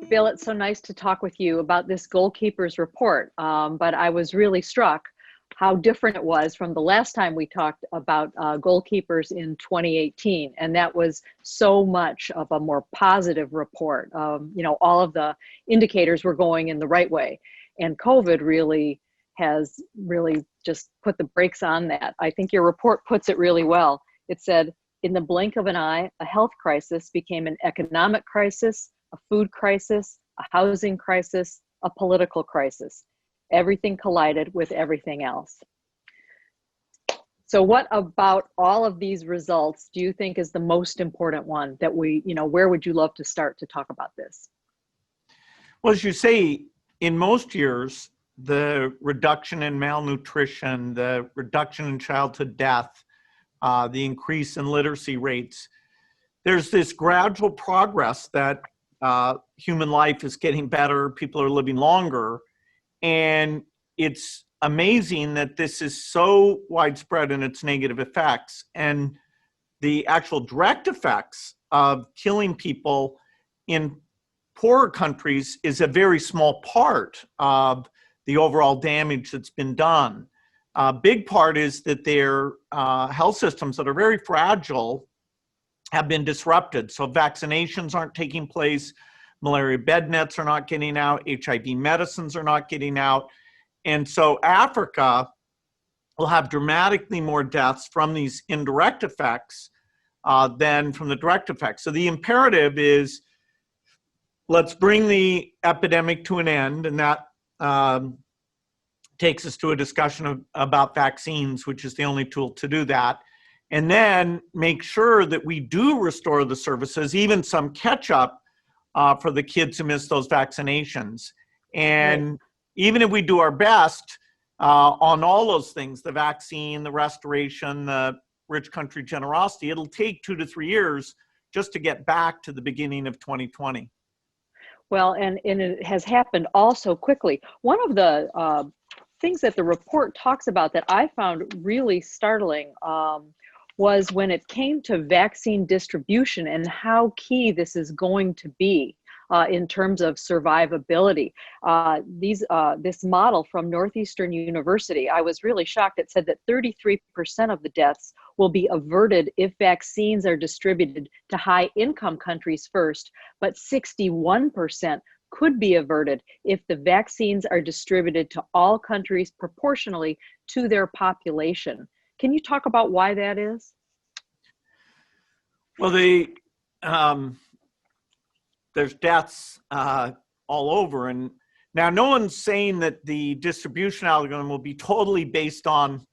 Bill, it's so nice to talk with you about this goalkeepers report, but I was really struck how different it was from the last time we talked about goalkeepers in 2018. And that was so much of a more positive report. All of the indicators were going in the right way. And COVID really has just put the brakes on that. I think your report puts it really well. It said, in the blink of an eye, a health crisis became an economic crisis, a food crisis, a housing crisis, a political crisis. Everything collided with everything else. So what about all of these results do you think is the most important one that where would you love to start to talk about this? Well, as you say, in most years, the reduction in malnutrition, the reduction in childhood death, the increase in literacy rates, there's this gradual progress that human life is getting better, people are living longer, and it's amazing that this is so widespread in its negative effects, and the actual direct effects of killing people in poorer countries is a very small part of the overall damage that's been done. A big part is that their health systems that are very fragile have been disrupted. So vaccinations aren't taking place, malaria bed nets are not getting out, HIV medicines are not getting out. And so Africa will have dramatically more deaths from these indirect effects than from the direct effects. So the imperative is, let's bring the epidemic to an end, and that takes us to a discussion about vaccines, which is the only tool to do that. And then make sure that we do restore the services, even some catch up for the kids who missed those vaccinations. And right. Even if we do our best on all those things, the vaccine, the restoration, the rich country generosity, it'll take 2 to 3 years just to get back to the beginning of 2020. Well, and it has happened all so quickly. One of the things that the report talks about that I found really startling was when it came to vaccine distribution and how key this is going to be in terms of survivability. This model from Northeastern University, I was really shocked. It said that 33% of the deaths will be averted if vaccines are distributed to high-income countries first, but 61% could be averted if the vaccines are distributed to all countries proportionally to their population. Can you talk about why that is? Well, there's deaths all over, and now no one's saying that the distribution algorithm will be totally based on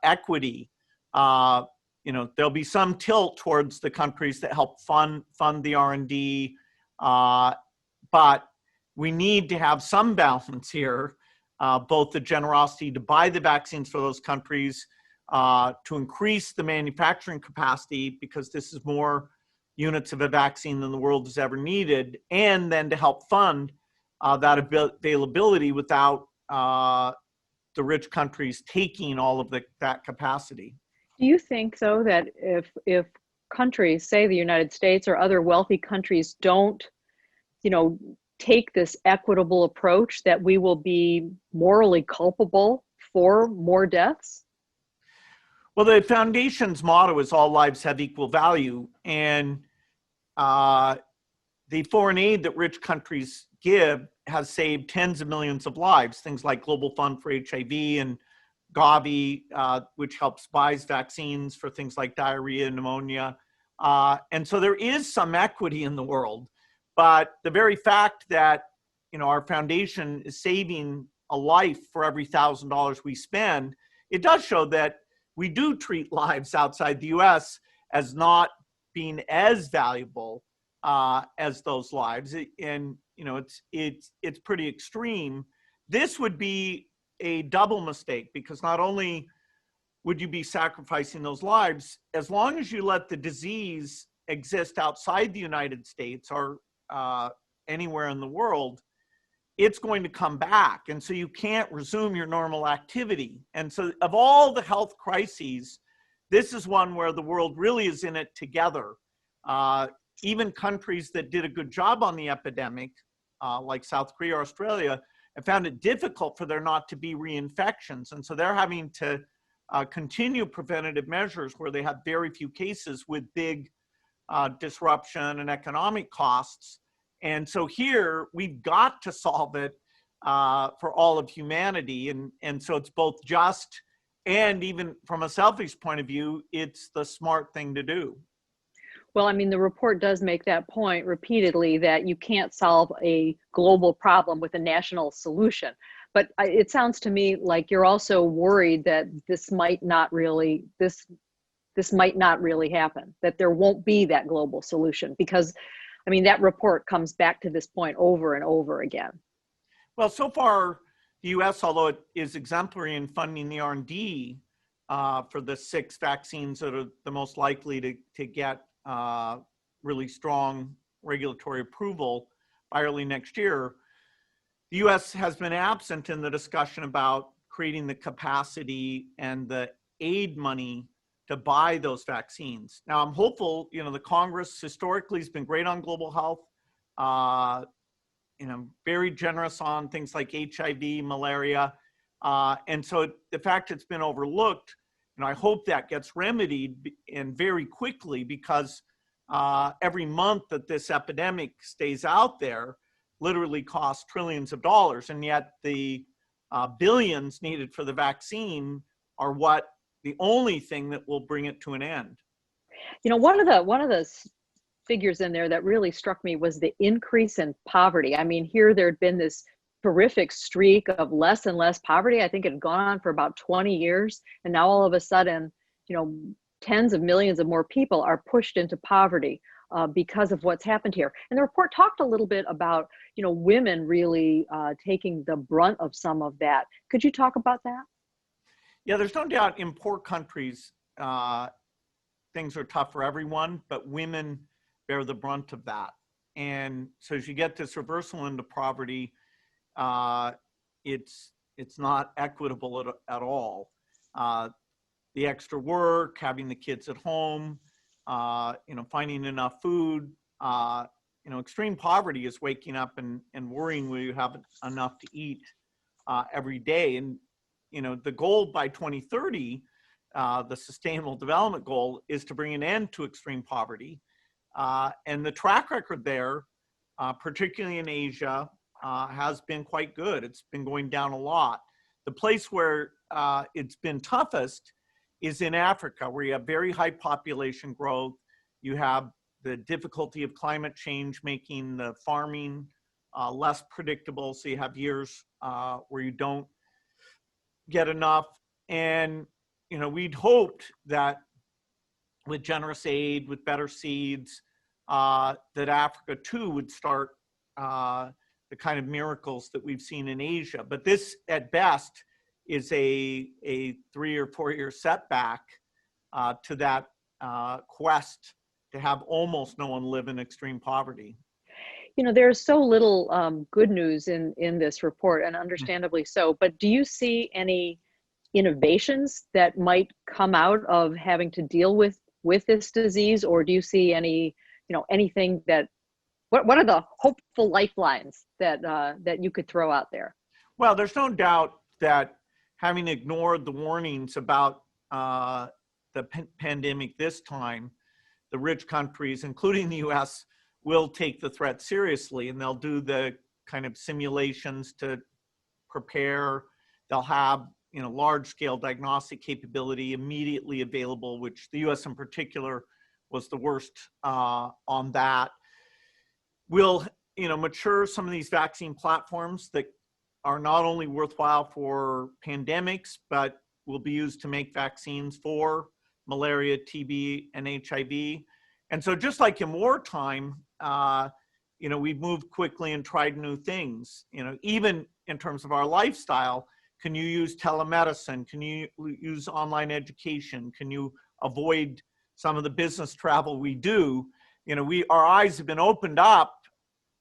equity. There'll be some tilt towards the countries that help fund the R&D, but we need to have some balance here, both the generosity to buy the vaccines for those countries, to increase the manufacturing capacity, because this is more units of a vaccine than the world has ever needed, and then to help fund that availability without the rich countries taking all of that capacity. Do you think, though, that if countries, say the United States or other wealthy countries, don't, take this equitable approach, that we will be morally culpable for more deaths? Well, the foundation's motto is all lives have equal value, and the foreign aid that rich countries give has saved tens of millions of lives. Things like Global Fund for HIV and Gavi, which helps buys vaccines for things like diarrhea and pneumonia. And so there is some equity in the world, but the very fact that our foundation is saving a life for every $1,000 we spend, it does show that we do treat lives outside the US as not being as valuable as those lives. And it's pretty extreme. This would be a double mistake, because not only would you be sacrificing those lives, as long as you let the disease exist outside the United States or anywhere in the world, it's going to come back. And so you can't resume your normal activity. And so of all the health crises, this is one where the world really is in it together. Even countries that did a good job on the epidemic, like South Korea or Australia, have found it difficult for there not to be reinfections. And so they're having to continue preventative measures where they have very few cases with big disruption and economic costs. And so here we've got to solve it for all of humanity. And so it's both just and, even from a selfish point of view, it's the smart thing to do. Well, I mean, the report does make that point repeatedly, that you can't solve a global problem with a national solution. But it sounds to me like you're also worried that this might not really happen, that there won't be that global solution, because, I mean, that report comes back to this point over and over again. Well, so far, the U.S., although it is exemplary in funding the R&D for the 6 vaccines that are the most likely to get really strong regulatory approval by early next year, the U.S. has been absent in the discussion about creating the capacity and the aid money to buy those vaccines. Now, I'm hopeful, the Congress historically has been great on global health, very generous on things like HIV, malaria. And so the fact it's been overlooked, I hope that gets remedied, and very quickly, because every month that this epidemic stays out there literally costs trillions of dollars. And yet the billions needed for the vaccine are the only thing that will bring it to an end. One of the figures in there that really struck me was the increase in poverty. I mean, here there'd been this terrific streak of less and less poverty. I think it had gone on for about 20 years. And now all of a sudden, tens of millions of more people are pushed into poverty because of what's happened here. And the report talked a little bit about, women really taking the brunt of some of that. Could you talk about that? Yeah, there's no doubt in poor countries, things are tough for everyone, but women bear the brunt of that. And so as you get this reversal into poverty, it's not equitable at all. The extra work, having the kids at home, finding enough food, extreme poverty is waking up and worrying will you have enough to eat every day. And, the goal by 2030, the Sustainable Development Goal, is to bring an end to extreme poverty. And the track record there, particularly in Asia, has been quite good. It's been going down a lot. The place where it's been toughest is in Africa, where you have very high population growth. You have the difficulty of climate change making the farming less predictable. So you have years where you don't get enough. And, we'd hoped that with generous aid, with better seeds, that Africa too would start the kind of miracles that we've seen in Asia. But this, at best, is a 3 or 4 year setback to that quest to have almost no one live in extreme poverty. There's so little good news in this report, and understandably so, but do you see any innovations that might come out of having to deal with this disease, or do you see any, anything that, what are the hopeful lifelines that you could throw out there? Well, there's no doubt that having ignored the warnings about the pandemic this time, the rich countries, including the US, will take the threat seriously, and they'll do the kind of simulations to prepare. They'll have large-scale diagnostic capability immediately available, which the US in particular was the worst on that. We'll mature some of these vaccine platforms that are not only worthwhile for pandemics, but will be used to make vaccines for malaria, TB, and HIV. And so just like in wartime, we've moved quickly and tried new things. Even in terms of our lifestyle, can you use telemedicine? Can you use online education? Can you avoid some of the business travel we do? Our eyes have been opened up,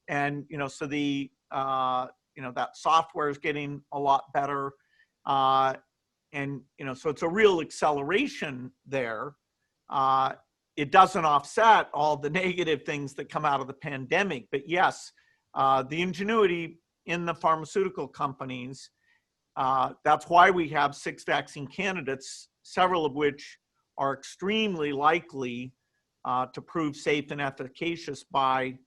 and so that software is getting a lot better, and so it's a real acceleration there. It doesn't offset all the negative things that come out of the pandemic, but yes, the ingenuity in the pharmaceutical companies. That's why we have 6 vaccine candidates, several of which are extremely likely to prove safe and efficacious by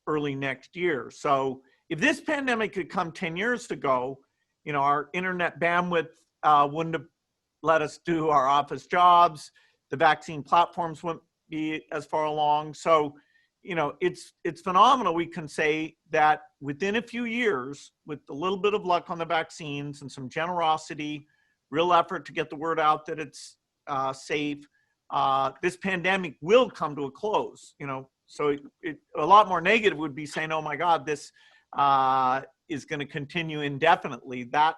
early next year. So if this pandemic had come 10 years ago, you know, our internet bandwidth wouldn't have let us do our office jobs. The vaccine platforms wouldn't be as far along. So, you know, it's phenomenal. We can say that within a few years, with a little bit of luck on the vaccines and some generosity, real effort to get the word out that it's safe, this pandemic will come to a close. You know, so a lot more negative would be saying, "Oh my God, this is going to continue indefinitely." That,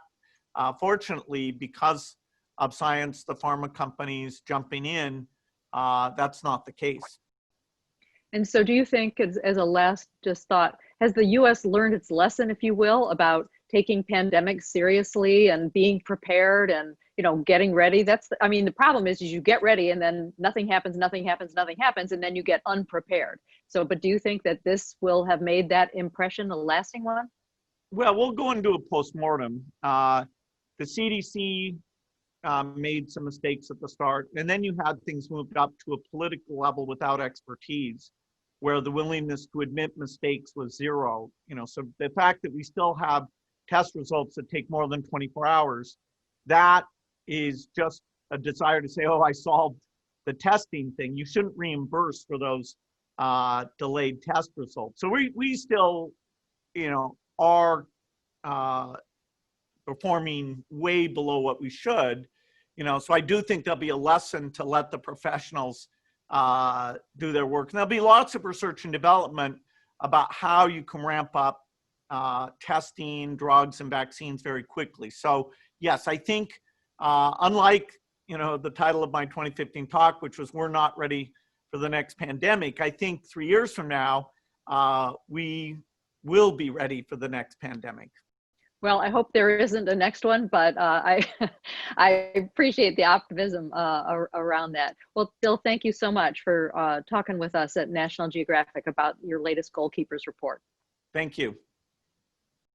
fortunately, because of science, the pharma companies jumping in, that's not the case. And so do you think, as a last just thought, has the US learned its lesson, if you will, about taking pandemics seriously and being prepared and, you know, getting ready? I mean, the problem is you get ready and then nothing happens, and then you get unprepared. So, but do you think that this will have made that impression a lasting one? Well, we'll go and do a postmortem. The CDC made some mistakes at the start, and then you had things moved up to a political level without expertise, where the willingness to admit mistakes was zero. You know, so the fact that we still have test results that take more than 24 hours, that is just a desire to say, "Oh, I solved the testing thing." You shouldn't reimburse for those delayed test results. So we still, you know, are performing way below what we should, you know. So I do think there'll be a lesson to let the professionals do their work. And there'll be lots of research and development about how you can ramp up testing, drugs, and vaccines very quickly. So yes, I think unlike, you know, the title of my 2015 talk, which was "We're Not Ready for the Next Pandemic," I think 3 years from now, we will be ready for the next pandemic. Well, I hope there isn't a next one, but I appreciate the optimism around that. Well, Bill, thank you so much for talking with us at National Geographic about your latest Goalkeepers report. Thank you.